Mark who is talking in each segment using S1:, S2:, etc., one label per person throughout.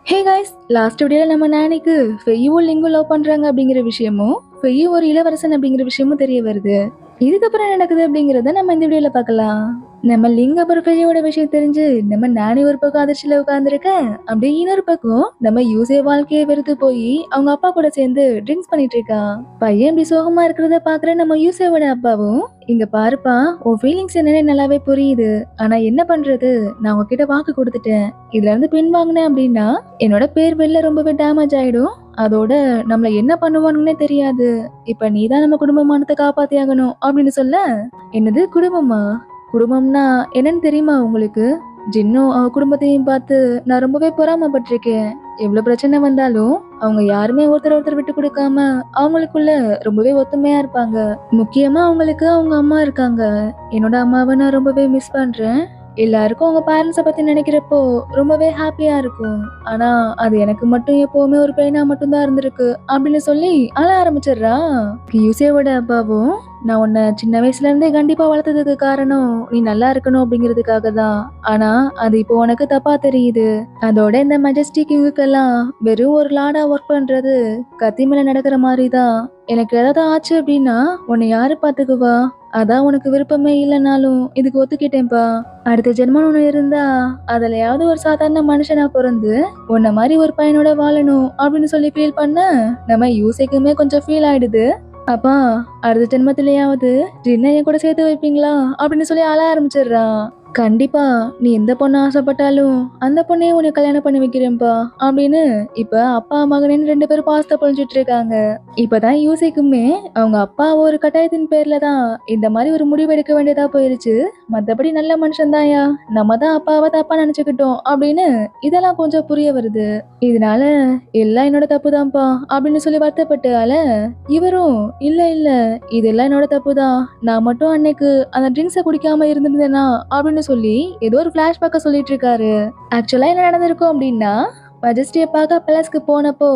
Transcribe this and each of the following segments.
S1: Hey guys, last வீடியோல நம்ம நானிக்கு ஃபெய்யும் லிங்கும் love பண்றாங்க அப்படிங்கிற விஷயமும் ஃபெய்யும் ஒரு இளவரசன் அப்படிங்கிற விஷயமும் தெரிய வருது. இதுக்கப்புறம் என்ன நடக்குது அப்படிங்கறத நம்ம இந்த வீடியோல பார்க்கலாம். நம்ம லிங்க அப்புறம் ஃபெய்யோட விஷயம் தெரிஞ்சு நம்ம நானி ஒரு பக்கம் அதிர்ச்சியில உட்கார்ந்துருக்க, அப்படியே இன்னொரு பக்கம் நம்ம யூசே வாழ்க்கையை வெறுத்து போய் அவங்க அப்பா கூட சேர்ந்து ட்ரிங்க்ஸ் பண்ணிட்டு இருக்கான். பையன் இப்படி சோகமா இருக்கிறத பாக்குற நம்ம யூசேவோட அப்பாவும், இங்க பாருப்பா, உன் ஃபீலிங்ஸ் என்னன்னு நல்லாவே புரியுது. ஆனா என்ன பண்றது, நான் உங்ககிட்ட வாக்கு கொடுத்துட்டேன். இதுல இருந்து பின் வாங்கினேன் அப்படின்னா என்னோட பேர் வெளில ரொம்பவே டேமேஜ் ஆயிடும். அதோட நம்மள என்ன பண்ணுவானுன்னே தெரியாது. இப்ப நீதான் நம்ம குடும்பமானத்தை காப்பாத்தி ஆகணும் அப்படின்னு சொல்ல, என்னது குடும்பமா? குடும்பம்னா என்னன்னு தெரியுமா உங்களுக்கு? ஜின்னும் அவ குடும்பத்தையும் பார்த்து நான் ரொம்பவே பொறாமப்பட்டிருக்கேன். எவ்வளவு பிரச்சனை வந்தாலும் அவங்க யாருமே ஒருத்தர் ஒருத்தர் விட்டு கொடுக்காம அவங்களுக்குள்ள ரொம்பவே ஒத்துமையா இருப்பாங்க. முக்கியமா அவங்களுக்கு அவங்க அம்மா இருக்காங்க. என்னோட அம்மாவை நான் ரொம்பவே மிஸ் பண்றேன். எல்லாருக்கும் அவங்க பேரண்ட்ஸை பத்தி நினைக்கிறப்போ ரொம்பவே ஹாப்பியா இருக்கும். ஆனா அது எனக்கு மட்டும் எப்பவுமே ஒரு பெயினா மட்டும்தான் இருந்திருக்கு அப்படின்னு சொல்லி அழ ஆரம்பிச்சிடுறா. யூசேவோட அப்பாவும், நான் உன்னை சின்ன வயசுல இருந்தே கண்டிப்பா வளர்த்ததுக்கு காரணம் நீ நல்லா இருக்கணும் அப்படிங்கிறதுக்காக தான். ஆனா அது இப்போ உனக்கு தப்பா தெரியுது. அதோட இந்த மெஜஸ்டிக் கிங்குக்கெல்லாம் வெறும் ஒரு லாடா ஒர்க் பண்றது கத்தி மேல நடக்கிற மாதிரி தான். எனக்கு ஏதாவது ஆச்சு அப்படின்னா உன்னை யாரு பாத்துக்குவா? அதான் உனக்கு விருப்பமே இல்லைனாலும் இதுக்கு ஒத்துக்கிட்டேன்ப்பா. அடுத்த ஜென்மம் ஒண்ணு இருந்தா அதுலயாவது ஒரு சாதாரண மனுஷனா பிறந்து உன்ன மாதிரி ஒரு பையனோட வாழணும் அப்படின்னு சொல்லி ஃபீல் பண்ண நம்ம யூசைக்குமே கொஞ்சம் ஃபீல் ஆயிடுது. அப்பா, அடுத்த ஜென்மத்திலேயாவது ஜின்னை என் கூட சேர்த்து வைப்பீங்களா அப்படின்னு சொல்லி அழ ஆரம்பிச்சிடுறான். கண்டிப்பா, நீ எந்த பொண்ணு ஆசைப்பட்டாலும் அந்த பொண்ணையே உன்னை கல்யாணம் பண்ணி வைக்கிறேன்ப்பா அப்படின்னு இப்ப அப்பா மகனின்னு 2 பேரும் பாசத்தை பொழிஞ்சிட்டு இருக்காங்க. இப்பதான் யூசிக்குமே அவங்க அப்பா ஒரு கட்டாயத்தின் பேர்ல தான் இந்த மாதிரி ஒரு முடிவு எடுக்க வேண்டியதா போயிருச்சு. மத்தபடி நல்ல மனுஷன் தான்யா, நம்ம தான் அப்பாவை தப்பா நினைச்சுக்கிட்டோம் அப்படின்னு இதெல்லாம் கொஞ்சம் புரிய வருது. இதனால எல்லாம் என்னோட தப்புதான்ப்பா அப்படின்னு சொல்லி வருத்தப்பட்டு இவரும், இல்ல இல்ல, இதெல்லாம் என்னோட தப்புதான். நான் மட்டும் அன்னைக்கு அந்த ட்ரிங்க்ஸை குடிக்காம இருந்திருந்தேனா அப்படின்னு சொல்லி ஏதோ ஒரு பிளாஷ்பேக்க சொல்லிட்டு இருக்காரு. ஆக்சுவலா என்ன நடந்திருக்கும் அப்படின்னா, மஜஸ்டியை பார்க்க பேலஸ்க்கு போனப்போ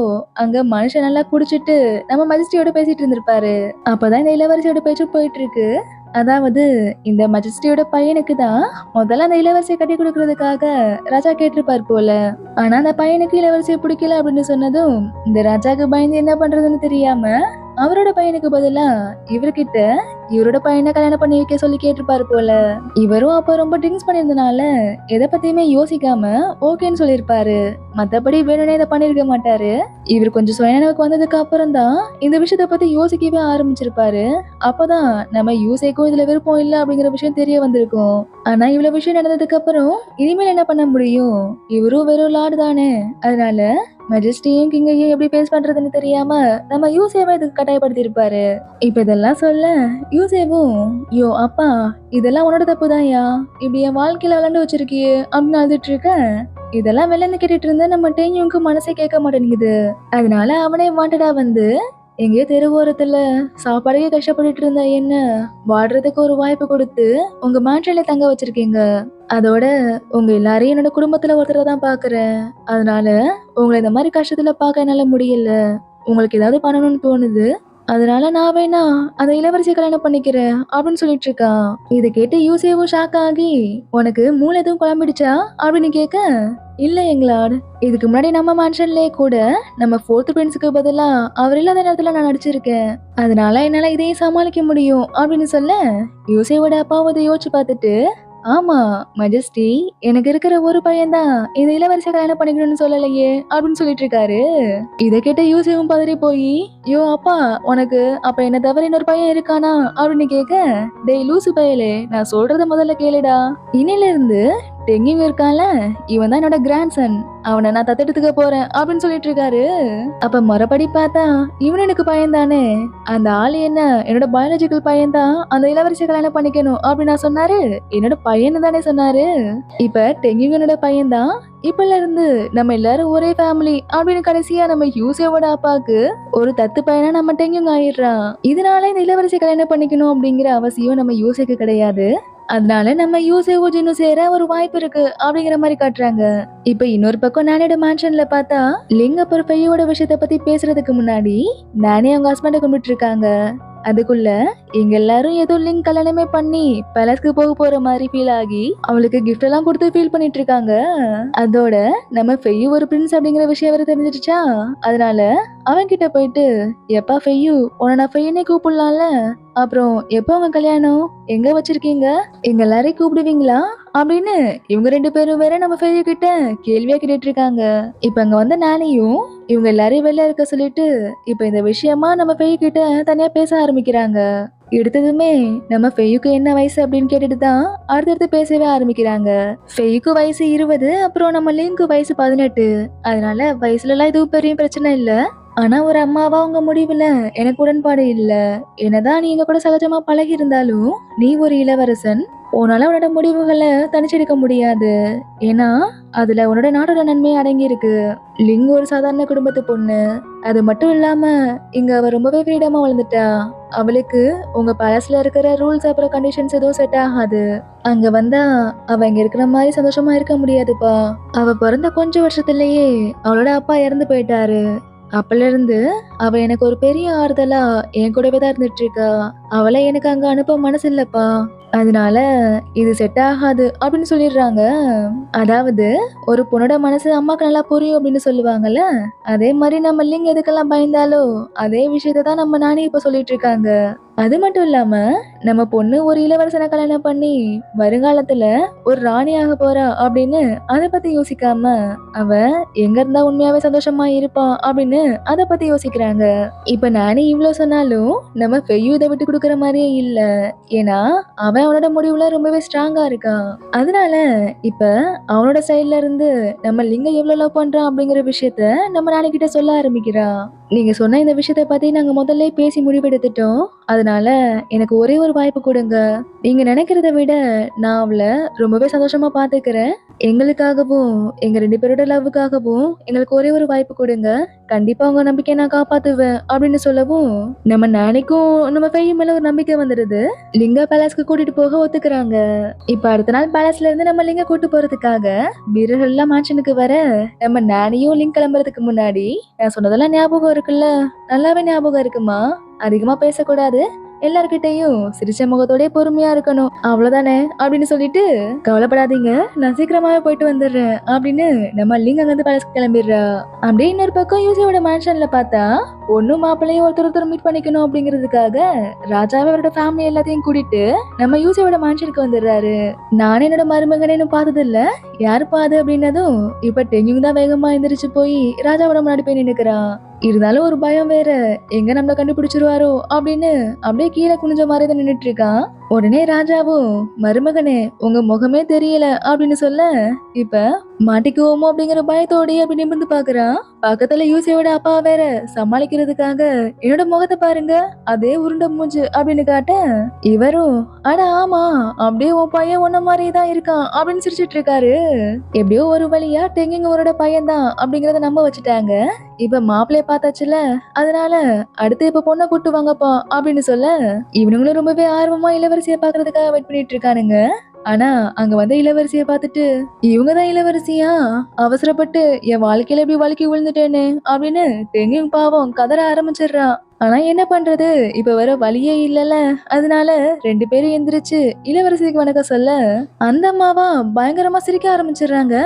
S1: அங்க மனுஷன் நல்லா குடிச்சிட்டு நம்ம மஜஸ்டியோட பேசிட்டு இருந்திருப்பாரு. அப்பதான் இந்த இளவரசியோட பேச்சு போயிட்டு இருக்கு. அதாவது இந்த மஜஸ்டியோட பையனுக்கு தான் முதல்ல அந்த இளவரசியை கட்டி கொடுக்கறதுக்காக ராஜா கேட்டிருப்பார் போல. ஆனா அந்த பையனுக்கு இளவரசியை பிடிக்கல அப்படின்னு சொன்னதும் இந்த ராஜாக்கு பயந்து என்ன பண்றதுன்னு தெரியாம அவரோட பையனுக்கு பதிலா இவர்கிட்ட இவரோட பையனை கல்யாணம் பண்ணி வைக்க சொல்லி கேட்டிருப்பாரு போல. இவரும் அப்ப ரொம்ப ட்ரிங்க்ஸ் பண்ணிருந்தனால எதை பத்தியுமே யோசிக்காம ஓகேன்னு சொல்லியிருப்பாரு. மத்தபடி வேணும்னே இதை பண்ணிருக்க மாட்டாரு. இவர் கொஞ்சம் சுயநினைவுக்கு வந்ததுக்கு அப்புறம் தான் இந்த விஷயத்த பத்தி யோசிக்கவே ஆரம்பிச்சிருப்பாரு. அப்பதான் நம்ம யூசேக்கும் இதுல விருப்பம் இல்ல அப்படிங்கிற விஷயம் தெரிய வந்திருக்கும். ஆனா இவ்வளவு விஷயம் நடந்ததுக்கு அப்புறம் இனிமேல் என்ன பண்ண முடியும்? இவரும் வெறும் லாடு தானே. அதனால மெஜஸ்டியும் கிங்கையும் எப்படி பேஸ் பண்றதுன்னு தெரியாம நம்ம யூசேவை இதுக்கு கட்டாயப்படுத்தி இருப்பாரு. இப்ப இதெல்லாம் சொல்ல யூசேவும், யோ அப்பா, இதெல்லாம் உன்னோட தப்புதான்யா, இப்படி என் வாழ்க்கையில விளையாண்டு வச்சிருக்கியே அப்படின்னு அழுதுட்டு இருக்க. இதெல்லாம் வெளில கேட்டுட்டு இருந்தா நம்ம டேனியுக்கு மனசே கேட்க மாட்டேங்குது. அதனால அவனே வாண்டடா வந்து எங்கேயோ தெருவோரத்துல சாப்பாடுக்கே கஷ்டப்பட்டுட்டு இருந்த என்ன வாடுறதுக்கு ஒரு வாய்ப்பு கொடுத்து உங்க மேட்ரில தங்க வச்சிருக்கீங்க. அதோட உங்க எல்லாரையும் என்னோட குடும்பத்துல ஒருத்தரை தான் பாக்குறேன். அதனால உங்களை இந்த மாதிரி கஷ்டத்துல பார்க்க என்னால முடியல. உங்களுக்கு ஏதாவது பண்ணணும்னு தோணுது. அதனால நான் வேணா அந்த இளவரசியை கல்யாணம் பண்ணிக்கிறேன் அப்படின்னு சொல்லிட்டு இருக்கான். இதை கேட்டு யூசேவும் ஷாக் ஆகி, உனக்கு மூளை எதுவும் குழம்பிடுச்சா அப்படின்னு கேட்க, இல்ல எங்களாட், இதுக்கு முன்னாடி நம்ம மேன்ஷன்லயே கூட நம்ம 4th பிரின்ஸுக்கு பதிலா அவர் இல்லாத நேரத்துல நான் நடிச்சிருக்கேன். அதனால என்னால இதையும் சமாளிக்க முடியும் அப்படின்னு சொல்ல, யூசேவோட அப்பாவும் இதை யோசிச்சு பார்த்துட்டு, ஆமா மஜஸ்டி, எனக்கு இருக்கிற ஒரு பையன்தான் இந்த இளவரசியை கல்யாணம் பண்ணிக்கணும்னு சொல்லலையே அப்படின்னு சொல்லிட்டு இருக்காரு. இதை கேட்ட யூசேவும் பதறி போய், யோ அப்பா, உனக்கு அப்ப என்ன தவிர இன்னொரு பையன் இருக்கானா அப்படின்னு கேட்க, டேய் லூசு பயலே, நான் சொல்றத முதல்ல கேளுடா. இன்னில இருந்து டெங்கிங் இருக்கான்ல, இவன் தான் என்னோட கிராண்ட்சன். அவனை நான் தத்தெடுத்துக்க போறேன் அப்படின்னு சொல்லிட்டு இருக்காரு. அப்ப மறுபடி பார்த்தா இவன் எனக்கு பையன் தானே. அந்த ஆளு என்ன என்னோட பயாலஜிக்கல் பையன் தான் அந்த இளவரசியை கல்யாணம் பண்ணிக்கணும் அப்படின்னு நான் சொன்னாரு. என்னோட பையன் தானே சொன்னாரு. இப்ப டெங்கிங் என்னோட பையன் தான். இப்பல இருந்து நம்ம எல்லாரும் ஒரே ஃபேமிலி அப்படின்னு கடைசியா நம்ம யூசேவோட அப்பாவுக்கு ஒரு தத்து பையனா நம்ம டெங்கிங் ஆயிடுறான். இதனால இந்த இளவரசி கல்யாணம் பண்ணிக்கணும் அப்படிங்கிற அவசியம் நம்ம யூசேக்கு கிடையாது. அதனால நம்ம யூசேவும் ஜின்னும் சேர ஒரு வாய்ப்பு இருக்கு அப்படிங்கிற மாதிரி காட்டுறாங்க. இப்ப இன்னொரு பக்கம் நானியோட மேன்ஷன்ல பார்த்தா லிங் அப்புறம் ஃபெய்யோட விஷயத்த பத்தி பேசுறதுக்கு முன்னாடி நானே அவங்க ஹஸ்பண்டை கும்பிட்டு இருக்காங்க. அதுக்குள்ள எங்க எல்லாரும் ஏதோ லிங்க் கல்யாணமே பண்ணி பேலஸ்க்கு போற மாதிரி ஃபீல் ஆகி அவளுக்கு கிஃப்ட் எல்லாம் கொடுத்து ஃபீல் பண்ணிட்டு இருக்காங்க. அதோட நம்ம ஃபெய்யு ஒரு பிரின்ஸ் அப்படிங்கிற விஷயம் வேற தெரிஞ்சிருச்சா. அதனால அவன் கிட்ட போயிட்டு, எப்பா ஃபெய்யு, உன்னை நான் ஃபெய்யுனே கூப்பிடலாம்ல, அப்புறம் எப்போ உங்க கல்யாணம், எங்க வச்சிருக்கீங்க, எங்க எல்லாரையும் கூப்பிடுவீங்களா அப்படின்னு இவங்க 2 பேரும் வேற நம்ம ஃபெய்யு கிட்ட கேள்வியா கேட்டுட்டு இருக்காங்க. இப்ப அங்க வந்த நானியும் இவங்க எல்லாரையும் வெளில இருக்க சொல்லிட்டு இப்ப இந்த விஷயமா நம்ம ஃபெய்யு கிட்ட தனியா பேச ஆரம்பிக்கிறாங்க. எடுத்ததுமே நம்ம ஃபெய்யுக்கு என்ன வயசு அப்படின்னு கேட்டுட்டு தான் அடுத்தடுத்து பேசவே ஆரம்பிக்கிறாங்க. ஃபெய்யுக்கு வயசு 20, அப்புறம் நம்ம லிங்க்கு வயசு 18. அதனால வயசுல எல்லாம் எதுவும் பெரிய பிரச்சனை இல்ல. ஆனா ஒரு அம்மாவா உங்க முடிவுல எனக்கு உடன்பாடு இல்ல. என்னதான் நீ எங்க கூட சகஜமா பழகி இருந்தாலும் நீ ஒரு இளவரசன், உன்னால உன்னோட முடிவுகளை தனிச்செடுக்க முடியாது. ஏன்னா அதுல உன்னோட நாட்டோட நன்மை அடங்கி இருக்கு. லிங் ஒரு சாதாரண குடும்பத்து பொண்ணு. அது மட்டும் இல்லாம இங்க அவ ரொம்பவே ஃப்ரீடமா வளர்ந்துட்டா. அவளுக்கு உங்க பேலஸ்ல இருக்கிற ரூல்ஸ் அப்புறம் கண்டிஷன்ஸ் எதுவும் செட் ஆகாது. அங்க வந்தா அவ இங்க இருக்கிற மாதிரி சந்தோஷமா இருக்க முடியாதுப்பா. அவ பிறந்த கொஞ்சம் வருஷத்துலயே அவளோட அப்பா இறந்து போயிட்டாரு. அப்பல இருந்து அவ எனக்கு ஒரு பெரிய ஆறுதலா என் கூடவே தான் இருந்துட்டு இருக்கா. அவளை எனக்கு அங்க அனுப்ப மனசு இல்லப்பா. அதனால இது செட் ஆகாது அப்படின்னு சொல்லிடுறாங்க. அதாவது ஒரு பொண்ணோட மனசு அம்மாக்கு நல்லா புரியும் அப்படின்னு சொல்லுவாங்கல்ல, அதே மாதிரி நம்ம லிங் எதுக்கெல்லாம் பயந்தாலோ அதே விஷயத்த தான் நம்ம நானே இப்ப சொல்லிட்டு இருக்காங்க. அது மட்டும் இல்லாம நம்ம பொண்ணு ஒரு இளவரசனை கல்யாணம் பண்ணி வருங்காலத்துல ஒரு ராணி ஆக போறா அப்படின்னு அதை பத்தி யோசிக்காம அவ எங்க இருந்தா உண்மையாவே சந்தோஷமா இருப்பா அப்படின்னு அதை பத்தி யோசிக்கிறாங்க. இப்ப நானே இவ்வளவு சொன்னாலும் நம்ம ஃபெய்யு இதை விட்டு கொடுக்கற மாதிரியே இல்ல. ஏன்னா அவன் அவனோட முடிவுல ரொம்பவே ஸ்ட்ராங்கா இருக்கான். அதனால இப்ப அவனோட சைட்ல இருந்து நம்ம லிங்க எவ்வளவு லவ் பண்றான் அப்படிங்கிற விஷயத்த நம்ம நானே கிட்ட சொல்ல ஆரம்பிக்கிறான். நீங்க சொன்ன இந்த விஷயத்த பத்தி நாங்க முதல்ல பேசி முடிவெடுத்துட்டோம். அதனால எனக்கு ஒரே ஒரு வாய்ப்பு கொடுங்க. நீங்க நினைக்கிறத விட நான் அவளை ரொம்பவே சந்தோஷமா பாத்துக்கிறேன். எங்களுக்காகவும் எங்க 2 பேரோட லவ்வுக்காகவும் எங்களுக்கு ஒரே ஒரு வாய்ப்பு கொடுங்க. கண்டிப்பா உங்க நம்பிக்கையை நான் காப்பாத்துவேன் அப்படின்னு சொல்லவும் நம்ம நாளைக்கும் நம்ம ஃபெய்யு மேல ஒரு நம்பிக்கை வந்துடுது. லிங்கா பேலஸ்க்கு கூட்டிட்டு போக ஒத்துக்கிறாங்க. இப்ப அடுத்த நாள் பேலஸ்ல இருந்து நம்ம லிங்க கூட்டு போறதுக்காக வீரர்கள் எல்லாம் மேன்ஷனுக்கு வர நம்ம நானியும் லிங்க் கிளம்புறதுக்கு முன்னாடி நான் சொன்னதெல்லாம் ஞாபகம் இருக்குல்ல, நல்லாவே ஞாபகம் இருக்குமா, அதிகமா பேசக்கூடாது, எல்லார்கிட்டையும் சிரிச்ச முகத்தோட பொறுமையா இருக்கணும், அவ்வளவுதானே அப்படின்னு சொல்லிட்டு கவலைப்படாதீங்க, நான் சீக்கிரமாவே போயிட்டு வந்துடுறேன் அப்படின்னு நம்ம லிங் அங்க இருந்து பேலஸ்க்கு கிளம்பிடுறா. அப்படியே இன்னொரு பக்கம் யூசியோட மேன்ஷன்ல பார்த்தா பொண்ணும் மாப்பிள்ளையும் ஒருத்தர் மீட் பண்ணிக்கணும் அப்படிங்கிறதுக்காக ராஜாவே அவரோட ஃபேமிலி எல்லாத்தையும் கூட்டிட்டு நம்ம யூசியோட மேன்ஷனுக்கு வந்துடுறாரு. நானே என்னோட மருமகனேன்னு பார்த்தது இல்ல, யாரு பாது அப்படின்னதும் இப்ப டென்யூங் தான் வேகமா எந்திரிச்சு போய் ராஜாவோட முன்னாடி போய் நின்னுக்கிறான். இருந்தாலும் ஒரு பயம் வேற, எங்க நம்மள கண்டுபிடிச்சிருவாரோ அப்படின்னு அப்படியே கீழே குனிஞ்ச மாதிரி தான் நின்னுட்டு இருக்கான். உடனே ராஜாவும், மருமகனே உங்க முகமே தெரியல அப்படின்னு சொல்ல இப்ப மாட்டிக்குவோமோ அப்படிங்கிற பயத்தோடய அப்படி நிமிர்ந்து பாக்குறான். பக்கத்துல யூசியோட அப்பா வேற சமாளிக்கிறதுக்காக, என்னோட முகத்தை பாருங்க, அதே உருண்டை மூஞ்சு அப்படின்னு காட்ட இவரும், அட ஆமா, அப்படியே உன் பையன் உன்ன மாதிரியே தான் இருக்கான் அப்படின்னு சிரிச்சிட்டு இருக்காரு. எப்படியோ ஒரு வழியா டெங்கிங் அவரோட பையன் தான் அப்படிங்கறத நம்ப வச்சுட்டாங்க. இப்ப மாப்பிள்ளைய பார்த்தாச்சுல, அதனால அடுத்து இப்ப பொண்ணை கூட்டு வாங்கப்பா அப்படின்னு சொல்ல இவனுங்களும் ரொம்பவே ஆர்வமா இளவரசியை பாக்குறதுக்காக வெயிட் பண்ணிட்டு இருக்கானுங்க. ஆனா அங்க வந்து இளவரசிய பார்த்துட்டு, இவங்கதான் இளவரசியா, அவசரப்பட்டு என் வாழ்க்கையில எப்படி வழுக்கி விழுந்துட்டேன்னு அப்படின்னு டெங்கிங் பாவம் கதற ஆரம்பிச்சிடுறான். ஆனா என்ன பண்றது, இப்ப வர வழியே இல்லல, அதனால 2 பேரும் எந்திரிச்சு இளவரசிக்கு வணக்கம் சொல்ல அந்த அம்மாவா பயங்கரமா சிரிக்க ஆரம்பிச்சிடுறாங்க.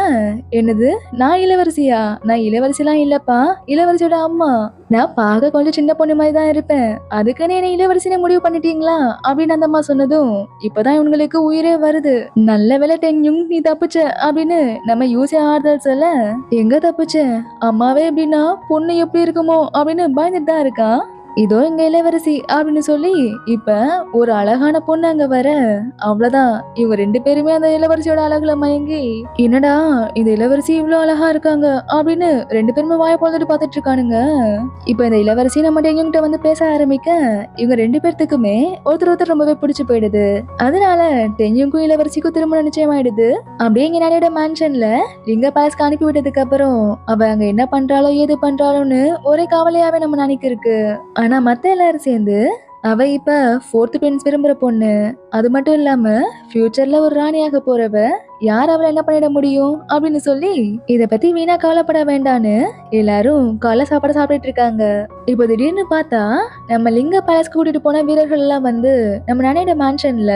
S1: என்னது, நான் இளவரசியா? நான் இளவரசிலாம் இல்லப்பா, இளவரசியோட அம்மா. நான் பார்க்க கொஞ்சம் சின்ன பொண்ணு மாதிரி தான் இருப்பேன், அதுக்குன்னு என்ன இளவரசினே முடிவு பண்ணிட்டீங்களா அப்படின்னு அந்த அம்மா சொன்னதும் இப்பதான் இவங்களுக்கு உயிரே வருது. நல்ல வேலை டென்யூங், நீ தப்பிச்ச அப்படின்னு நம்ம யூசி ஆறுதல் சொல்ல, எங்க தப்பிச்ச, அம்மாவே எப்படின்னா பொண்ணு எப்படி இருக்குமோ அப்படின்னு பயந்துட்டு தான் இருக்கான். இதோ எங்க இளவரசி அப்படின்னு சொல்லி இப்ப ஒரு அழகான பொண்ணு அங்க வர, அவ்வளவுதான் இவங்க 2 பேருமே அந்த இளவரசியோட அழகுல மயங்கி, என்னடா இந்த இளவரசி இவ்வளவு அழகா இருக்காங்க அப்படின்னு 2 பேருமே வாய பொழுதுட்டு பாத்துட்டு இருக்கானுங்க. இப்ப இந்த இளவரசி நம்ம எங்கிட்ட வந்து பேச ஆரம்பிக்க இவங்க 2 பேர்த்துக்குமே ஒருத்தர் ரொம்பவே பிடிச்சு போயிடுது. அதனால டென்யூங்கும் இளவரசிக்கும் திருமணம் நிச்சயம் ஆயிடுது. அப்படியே இங்க நானியோட மேன்ஷன்ல லிங்க பேலஸ்க்கு அனுப்பி விட்டதுக்கு அப்புறம் அவ அங்க என்ன பண்றாளோ ஏது பண்றாளோன்னு ஒரே கவலையாவே நம்ம நானிக்கு இருக்கு. ஆனா மத்த எல்லாரும் சேர்ந்து அவ இப்ப 4th பிரின்ஸ் விரும்புற பொண்ணு, அது மட்டும் இல்லாம ஃபியூச்சர்ல ஒரு ராணியாக போறவ, யார் அவளை என்ன பண்ணிட முடியும் அப்படின்னு சொல்லி இத பத்தி வீணா கவலைப்பட வேண்டான்னு எல்லாரும் காலை சாப்பாடு சாப்பிட்டுட்டு இருக்காங்க. இப்போ திடீர்னு பார்த்தா நம்ம லிங்க பேலஸ்க்கு கூட்டிட்டு போன வீரர்கள் எல்லாம் வந்து நம்ம நானோட மேன்ஷன்ல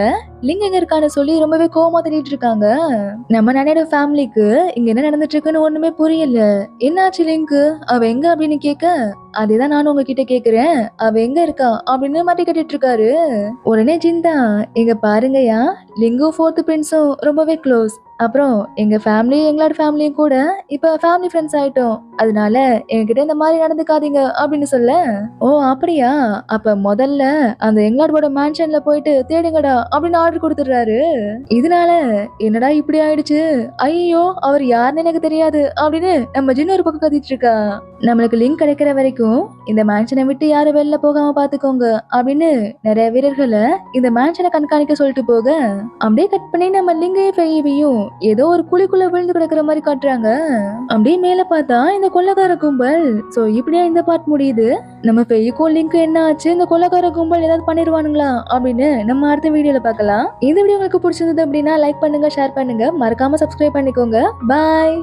S1: லிங்க் எங்க இருக்கான்னு சொல்லி ரொம்பவே கோவமா தேடிட்டு இருக்காங்க. நம்ம நானோட ஃபேமிலிக்கு இங்க என்ன நடந்துட்டு இருக்குன்னு ஒண்ணுமே புரியல. என்னாச்சு லிங்க், அவ எங்க அப்படின்னு கேட்க, அதேதான் நானும் உங்ககிட்ட கேக்குறேன், அவ எங்க இருக்கா அப்படின்னு மாட்டி கட்டிட்டு இருக்காரு. உடனே ஜிந்தா, எங்க பாருங்கயா, லிங்கும் ஃபோர்த் பிரின்ஸும் ரொம்பவே க்ளோஸ். அப்புறம் எங்க ஃபேமிலி எங்களோட ஃபேமிலியும் கூட இப்ப ஃபேமிலி ஃப்ரெண்ட்ஸ் ஆயிட்டோம். அதனால என்கிட்ட இந்த மாதிரி நடந்துக்காதீங்க அப்படின்னு சொல்ல, ஓ அப்படியா, அப்ப முதல்ல அந்த எங்களோட மேன்ஷன்ல போயிட்டு தேடுங்கடா அப்படின்னு ஆர்டர் கொடுத்துடுறாரு. இதனால என்னடா இப்படி ஆயிடுச்சு, ஐயோ அவர் யாருன்னு எனக்கு தெரியாது அப்படின்னு நம்ம ஜின்னு ஒரு பக்கம் கத்திட்டு இருக்கா. நம்மளுக்கு லிங்க் கிடைக்கிற வரைக்கும் இந்த மேன்ஷனை விட்டு யாரும் வெளில போகாம பாத்துக்கோங்க அப்படின்னு நிறைய வீரர்களை இந்த மேன்ஷனை கண்காணிக்க சொல்லிட்டு போக, அப்படியே கட் பண்ணி நம்ம லிங்கையும் ஃபெய்யையும் ஏதோ ஒரு குழிக்குள்ள விழுந்து கிடக்குற மாதிரி காட்டுறாங்க. அப்படியே மேல பார்த்தா இந்த கொள்ளக்கார கும்பல். சோ இப்படியா இந்த பார்ட் முடியுது. நம்ம ஃபெய்யுக்கும் லிங்க் என்ன ஆச்சு, இந்த கொள்ளக்கார கும்பல் ஏதாவது பண்ணிடுவானுங்களா அப்படின்னு நம்ம அடுத்த வீடியோல பார்க்கலாம். இந்த வீடியோ உங்களுக்கு பிடிச்சிருந்தது அப்படின்னா லைக் பண்ணுங்க, ஷேர் பண்ணுங்க, மறக்காம சப்ஸ்கிரைப் பண்ணிக்கோங்க. பாய்.